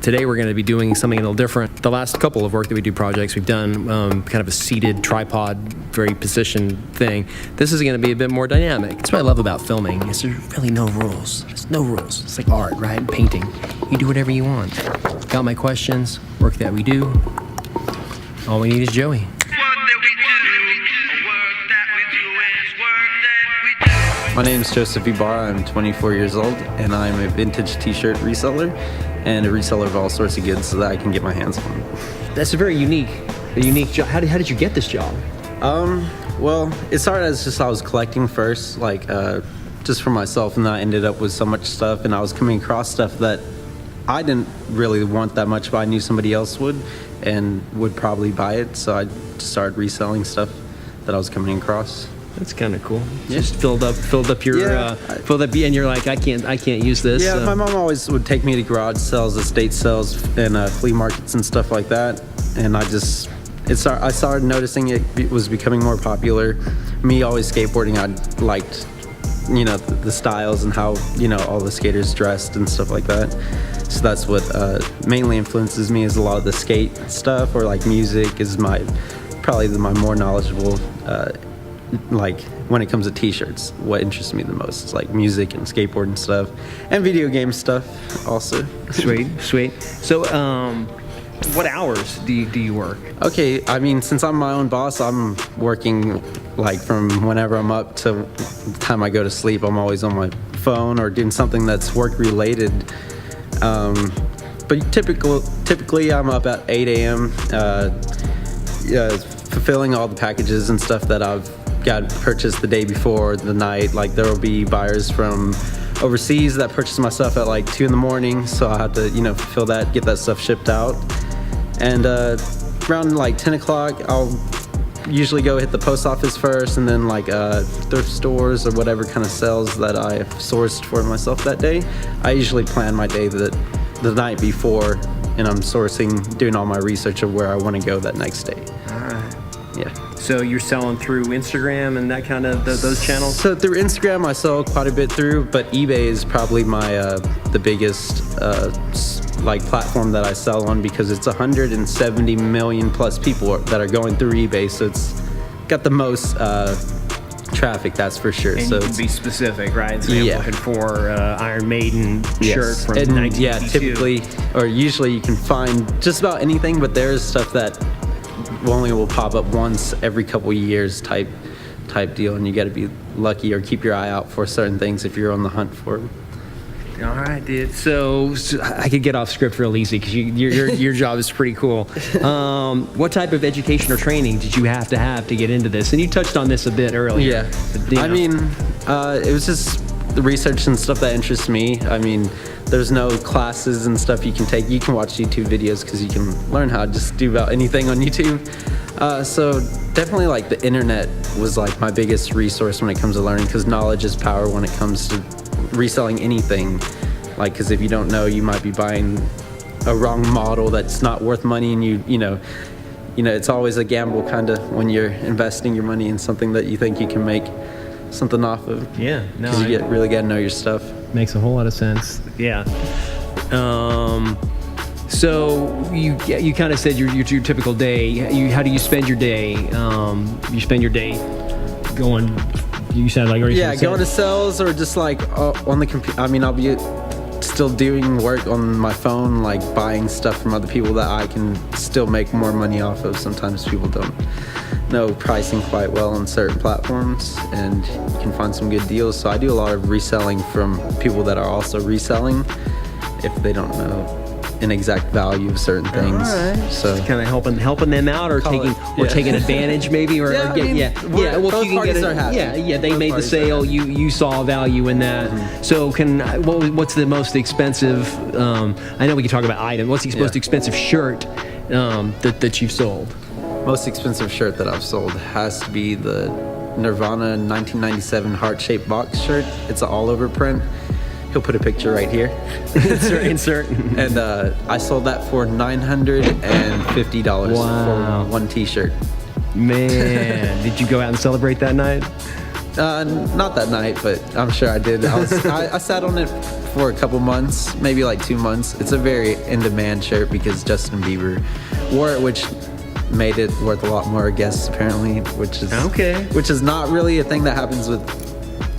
Today we're going to be doing something a little different. The last couple of work that we do projects, we've done kind of a seated tripod, very positioned thing. This is going to be a bit more dynamic. That's what I love about filming, is there's really no rules. There's no rules. It's like art, right? Painting. You do whatever you want. Got my questions, work that we do. All we need is Joey. My name is Joseph Ibarra. I'm 24 years old, and I'm a vintage t-shirt reseller and a reseller of all sorts of goods so that I can get my hands on them. That's a very unique job. How did you get this job? Well, it started as just I was collecting first, just for myself, and then I ended up with so much stuff, and I was coming across stuff that I didn't really want that much, but I knew somebody else would and would probably buy it, so I just started reselling stuff that I was coming across. That's kind of cool. Yeah. Just filled up and you're like, I can't use this. Yeah, my mom always would take me to garage sales, estate sales, and flea markets and stuff like that. And I started noticing it was becoming more popular. Me always skateboarding, I liked, the styles and how, all the skaters dressed and stuff like that. So that's what mainly influences me, is a lot of the skate stuff, or like music is probably my more knowledgeable, when it comes to t-shirts. What interests me the most is like music and skateboard and stuff, and video game stuff also. Sweet. So what hours do you work? Okay, since I'm my own boss, I'm working from whenever I'm up to the time I go to sleep. I'm always on my phone or doing something that's work related. But typically I'm up at 8 a.m. Fulfilling all the packages and stuff that I've got purchased the day before, the night. There will be buyers from overseas that purchase my stuff at 2 in the morning, so I have to fulfill that, get that stuff shipped out. And around 10 o'clock I'll usually go hit the post office first, and then thrift stores or whatever kind of sales that I have sourced for myself that day. I usually plan my day the night before, and I'm doing all my research of where I want to go that next day. All right. Yeah. So you're selling through Instagram and that kind of those channels? So through Instagram I sell quite a bit through, but eBay is probably my the biggest platform that I sell on, because it's 170 million plus people that are going through eBay, so it's got the most traffic, that's for sure. And so you can be specific, right? So you're looking for Iron Maiden shirt from 1952. Yeah, typically, or usually you can find just about anything, but there's stuff that only will pop up once every couple years type deal, and you got to be lucky or keep your eye out for certain things if you're on the hunt for them. All right, dude. So I could get off script real easy, because your job is pretty cool. What type of education or training did you have to get into this? And you touched on this a bit earlier. Yeah. It was just the research and stuff that interests me. There's no classes and stuff you can take. You can watch YouTube videos, because you can learn how to just do about anything on YouTube. So definitely the internet was my biggest resource when it comes to learning, because knowledge is power when it comes to reselling anything. Because if you don't know, you might be buying a wrong model that's not worth money, and it's always a gamble kind of when you're investing your money in something that you think you can make something off of. Yeah, no, because you really got to know your stuff. Makes a whole lot of sense. Yeah. So you kind of said your typical day. How do you spend your day? You spend your day going. You said going to sales, or just on the computer. I'll be still doing work on my phone, buying stuff from other people that I can still make more money off of. Sometimes people don't know pricing quite well on certain platforms, and you can find some good deals. So I do a lot of reselling from people that are also reselling if they don't know an exact value of certain things. Right. So kind of helping them out, or taking advantage maybe, or Well, if you can get are happy. They both made the sale, you saw value in that. Mm-hmm. So what's the most expensive, I know we can talk about item, what's the most expensive shirt that you've sold? Most expensive shirt that I've sold has to be the Nirvana 1997 heart-shaped box shirt. It's an all-over print. He'll put a picture right here. Insert. And I sold that for $950 for one t-shirt. Man, did you go out and celebrate that night? Not that night, but I'm sure I did. I sat on it for a couple months, maybe like 2 months. It's a very in-demand shirt because Justin Bieber wore it, which made it worth a lot more, I guess, apparently, which is not really a thing that happens with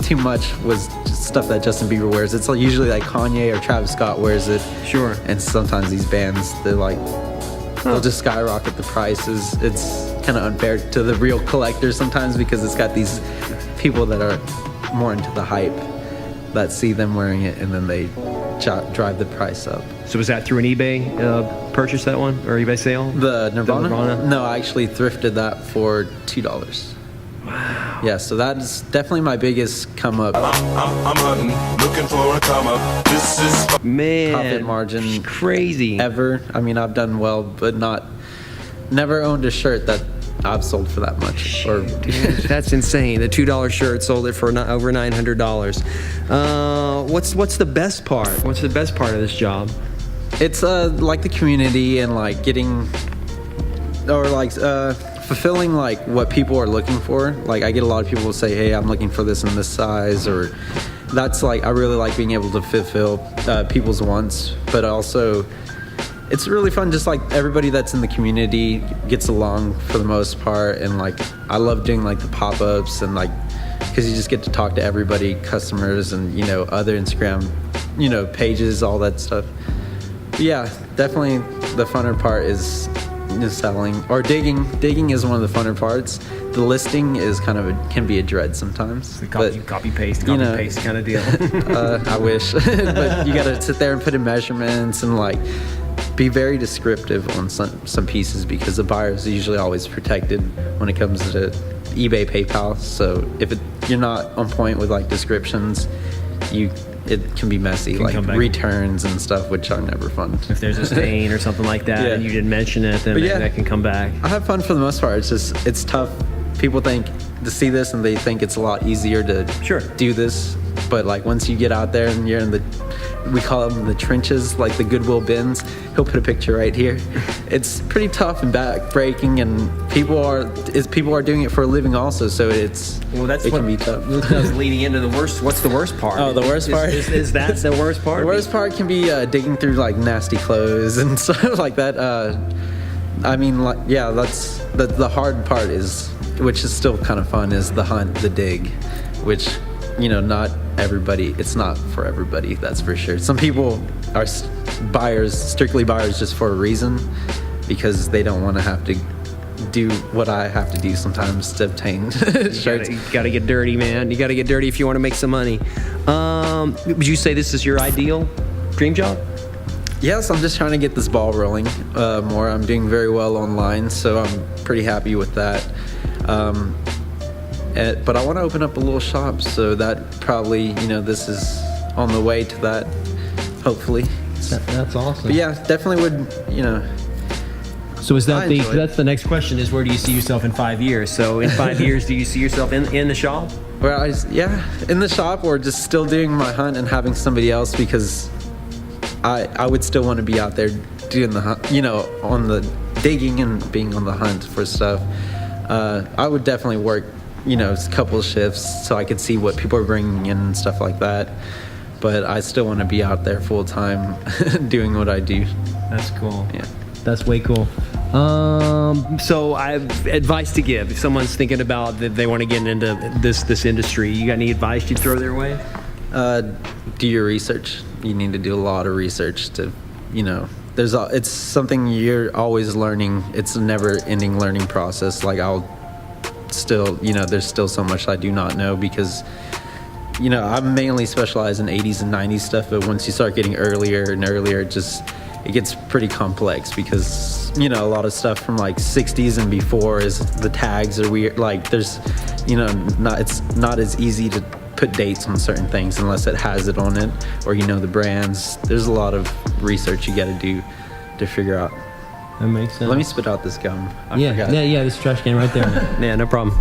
too much, was just stuff that Justin Bieber wears. It's like usually like Kanye or Travis Scott wears it. Sure. And sometimes these bands, they'll just skyrocket the prices. It's kind of unfair to the real collectors sometimes because it's got these people that are more into the hype that see them wearing it and then they drive the price up. So was that through an eBay purchase, that one, or eBay sale? The Nirvana? The Nirvana? No, I actually thrifted that for $2. Wow. Yeah, so that's definitely my biggest come up. I'm hunting, looking for a come up. This is Profit margin crazy ever. I mean, I've done well, but never owned a shirt that I've sold for that much. That's insane. The $2 shirt sold it for over $900. What's the best part? What's the best part of this job? It's like the community and like getting, or like fulfilling like what people are looking for. Like I get a lot of people who say, hey, I'm looking for this in this size, or that's like, I really like being able to fulfill people's wants, but also it's really fun. Just like everybody that's in the community gets along for the most part. And like, I love doing like the pop-ups and like, cause you just get to talk to everybody, customers and, other Instagram, pages, all that stuff. But yeah, definitely the funner part is selling or digging. Digging is one of the funner parts. The listing is kind of can be a dread sometimes. Copy paste kind of deal. I wish, but you got to sit there and put in measurements and like be very descriptive on some pieces because the buyers are usually always protected when it comes to eBay, PayPal. So if you're not on point with like descriptions, it can be messy, like returns and stuff, which are never fun. If there's a stain or something like that and you didn't mention it, then that can come back. I have fun for the most part. It's tough. People think to see this and they think it's a lot easier to do this. But like once you get out there and you're in we call them the trenches, like the Goodwill bins. He'll put a picture right here. It's pretty tough and back-breaking, and people are doing it for a living also. So it can be tough. That's leading into the worst. What's the worst part? Oh, the worst part is that the worst part? The worst part can be digging through like nasty clothes and stuff like that. I mean, that's the hard part which is still kind of fun, is the hunt, the dig, which not everybody, it's not for everybody, that's for sure. Some people are strictly buyers just for a reason, because they don't want to have to do what I have to do sometimes to obtain shirts. You gotta get dirty, man. You gotta get dirty if you want to make some money. Would you say this is your ideal dream job? Yes, I'm just trying to get this ball rolling more. I'm doing very well online, so I'm pretty happy with that. But I want to open up a little shop, so that probably, this is on the way to that, hopefully. That's awesome. But yeah, definitely would, So is that that's the next question, is where do you see yourself in 5 years? So in 5 years, do you see yourself in the shop? Well, in the shop, or just still doing my hunt and having somebody else, because I would still want to be out there doing the hunt, on the digging and being on the hunt for stuff. I would definitely work, a couple shifts so I could see what people are bringing in and stuff like that. But I still want to be out there full time doing what I do. That's cool. Yeah. That's way cool. So I have advice to give. If someone's thinking about that they want to get into this industry, you got any advice you'd throw their way? Do your research. You need to do a lot of research to, it's something you're always learning. It's a never-ending learning process. Like there's still so much I do not know, because I'm mainly specialized in 80s and 90s stuff, but once you start getting earlier and earlier, it gets pretty complex, because a lot of stuff from like 60s and before the tags are weird. Like there's it's not as easy to put dates on certain things unless it has it on it, or the brands. There's a lot of research you got to do to figure out. That makes sense. Let me spit out this gum. I forgot. Yeah, this trash can right there. Yeah, no problem.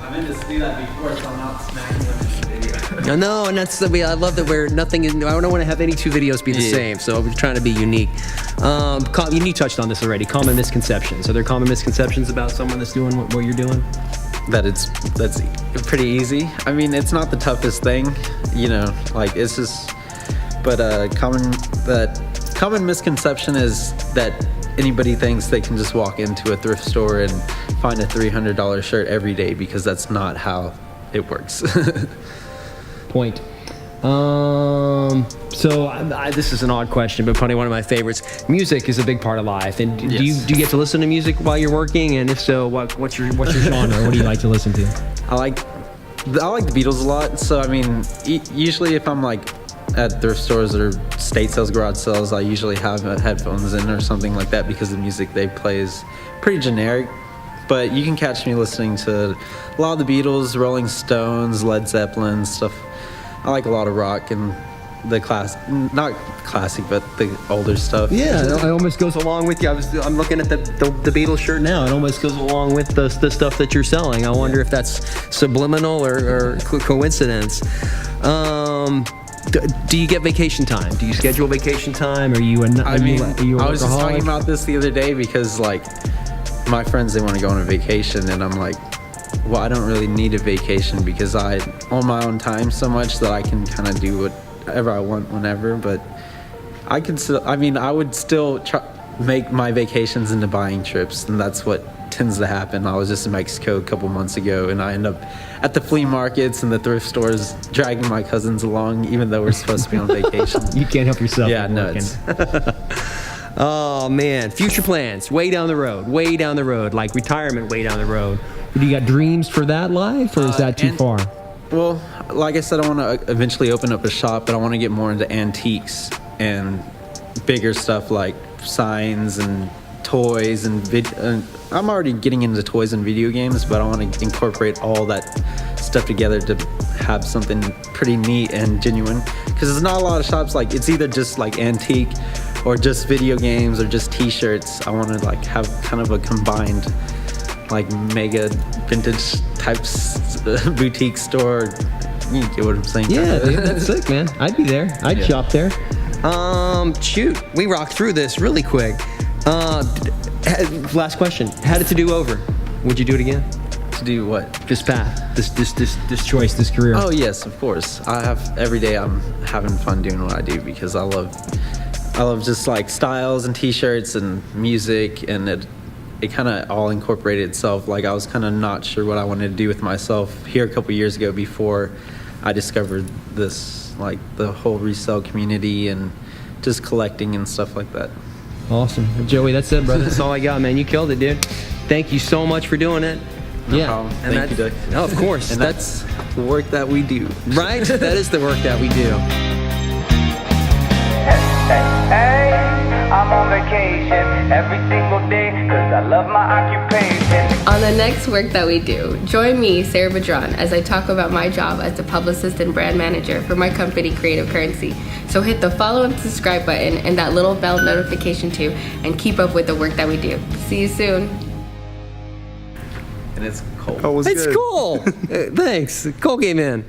I meant to do that before, so I'm not smacking them in the video. I know, and that's I love that we're nothing. I don't want to have any two videos be the same, so we're trying to be unique. You touched on this already. Common misconceptions. Are there common misconceptions about someone that's doing what you're doing? That's pretty easy. I mean, it's not the toughest thing, you know. Like it's just, but common misconception is that anybody thinks they can just walk into a thrift store and find a $300 shirt every day, because that's not how it works. Point. So this is an odd question, but probably one of my favorites. Music is a big part of life, and do you get to listen to music while you're working? And if so, what's your genre? What do you like to listen to? I like the Beatles a lot. So I mean, usually if I'm like at thrift stores or state sales, garage sales, I usually have headphones in or something like that, because the music they play is pretty generic. But you can catch me listening to a lot of the Beatles, Rolling Stones, Led Zeppelin, stuff. I like a lot of rock and the not classic, but the older stuff. Yeah, it almost goes along with you. I'm looking at the Beatles shirt now. It almost goes along with the stuff that you're selling. I wonder if that's subliminal or coincidence. Do you get vacation time? Do you schedule vacation time? Are you a workaholic? I was just talking about this the other day, because like my friends, they want to go on a vacation, and I'm like, well, I don't really need a vacation, because I own my own time so much that I can kind of do whatever I want whenever. But I would still make my vacations into buying trips, and that's what tends to happen. I was just in Mexico a couple months ago, and I end up at the flea markets and the thrift stores dragging my cousins along, even though we're supposed to be on vacation. You can't help yourself. Yeah, no. Oh man, future plans way down the road, like retirement way down the road. Do you got dreams for that life, or is that too far? Well, like I said, I want to eventually open up a shop, but I want to get more into antiques and bigger stuff like signs and toys and I'm already getting into toys and video games, but I want to incorporate all that stuff together to have something pretty neat and genuine, because there's not a lot of shops. Like it's either just like antique or just video games or just t-shirts. I want to like have kind of a combined like mega vintage types boutique store. You get what I'm saying? Yeah, dude, that's sick, man. I'd be there. I'd shop there. Shoot, we rocked through this really quick. Last question. Had it to do over, would you do it again? To do what? This path, this choice, this career. Oh yes, of course. Every day I'm having fun doing what I do, because I love just like styles and t-shirts and music, and it kind of all incorporated itself. Like I was kind of not sure what I wanted to do with myself here a couple years ago, before I discovered this, like the whole resale community and just collecting and stuff like that. Awesome. Joey, that's it, brother. That's all I got, man. You killed it, dude. Thank you so much for doing it. No problem. Thank you, Doug. No, of course. And that's the work that we do. Right? That is the work that we do. Hey, I'm on vacation every single day, cause I love my occupation. On the next work that we do, join me, Sarah Badran, as I talk about my job as the publicist and brand manager for my company, Creative Currency. So hit the follow and subscribe button and that little bell notification too, and keep up with the work that we do. See you soon. And it's cold. It's cool. Thanks. Cole came in.